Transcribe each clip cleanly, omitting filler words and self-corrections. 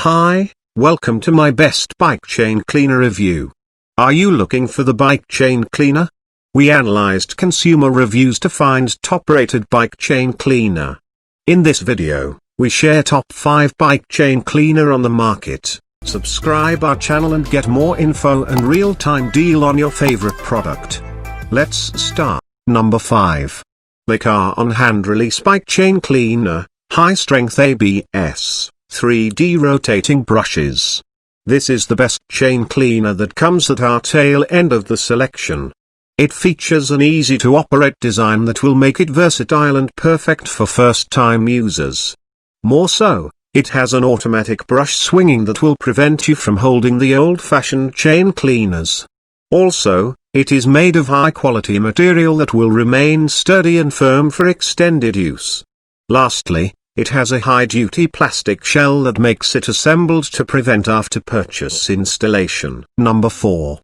Hi, welcome to my best bike chain cleaner review. Are you looking for the bike chain cleaner? We analyzed consumer reviews to find top-rated bike chain cleaner. In this video, we share top 5 bike chain cleaner on the market. Subscribe our channel and get more info and real-time deal on your favorite product. Let's start. Number 5. The CarOnHand Release Bike Chain Cleaner, High Strength ABS, 3D Rotating Brushes. This is the best chain cleaner that comes at our tail end of the selection. It features an easy-to-operate design that will make it versatile and perfect for first-time users. More so, it has an automatic brush swinging that will prevent you from holding the old-fashioned chain cleaners. Also, it is made of high-quality material that will remain sturdy and firm for extended use. Lastly, it has a high-duty plastic shell that makes it assembled to prevent after-purchase installation. Number 4.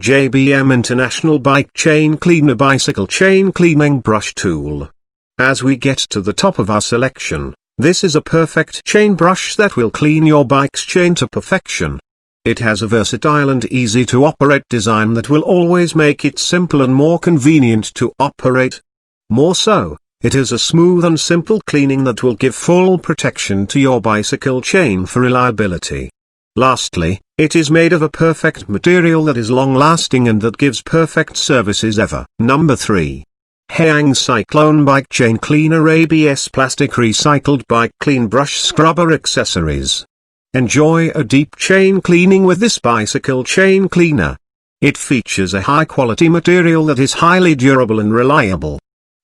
JBM International Bike Chain Cleaner Bicycle Chain Cleaning Brush Tool. As we get to the top of our selection, this is a perfect chain brush that will clean your bike's chain to perfection. It has a versatile and easy-to-operate design that will always make it simple and more convenient to operate. More so, it is a smooth and simple cleaning that will give full protection to your bicycle chain for reliability. Lastly, it is made of a perfect material that is long-lasting and that gives perfect services ever. Number 3. HEYANG Cyclone Bike Chain Cleaner ABS Plastic Recycled Bike Clean Brush Scrubber Accessories. Enjoy a deep chain cleaning with this bicycle chain cleaner. It features a high-quality material that is highly durable and reliable.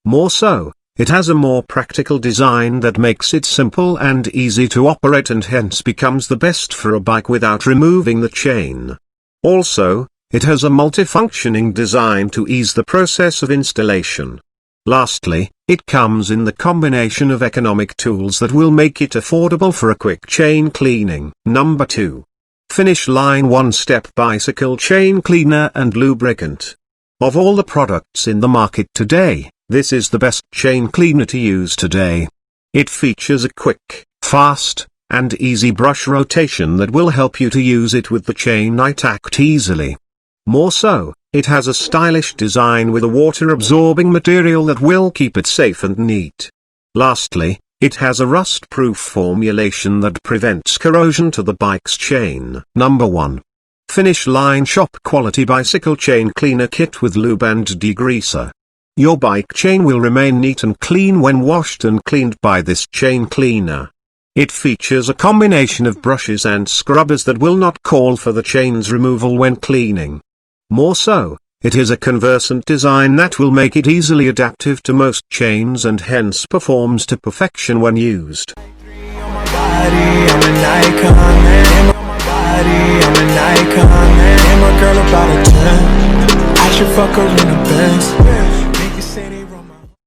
More so, it has a more practical design that makes it simple and easy to operate and hence becomes the best for a bike without removing the chain. Also, it has a multifunctioning design to ease the process of installation. Lastly, it comes in the combination of economic tools that will make it affordable for a quick chain cleaning. Number 2. Finish Line OneStep Bicycle Chain Cleaner and Lubricant. Of all the products in the market today, this is the best chain cleaner to use today. It features a quick, fast, and easy brush rotation that will help you to use it with the chain intact easily. More so, it has a stylish design with a water-absorbing material that will keep it safe and neat. Lastly, it has a rust-proof formulation that prevents corrosion to the bike's chain. Number 1. Finish Line Shop Quality Bicycle Chain Cleaner Kit with Lube and Degreaser. Your bike chain will remain neat and clean when washed and cleaned by this chain cleaner. It features a combination of brushes and scrubbers that will not call for the chain's removal when cleaning. More so, it is a conversant design that will make it easily adaptive to most chains and hence performs to perfection when used. I should fuck her in the Benz.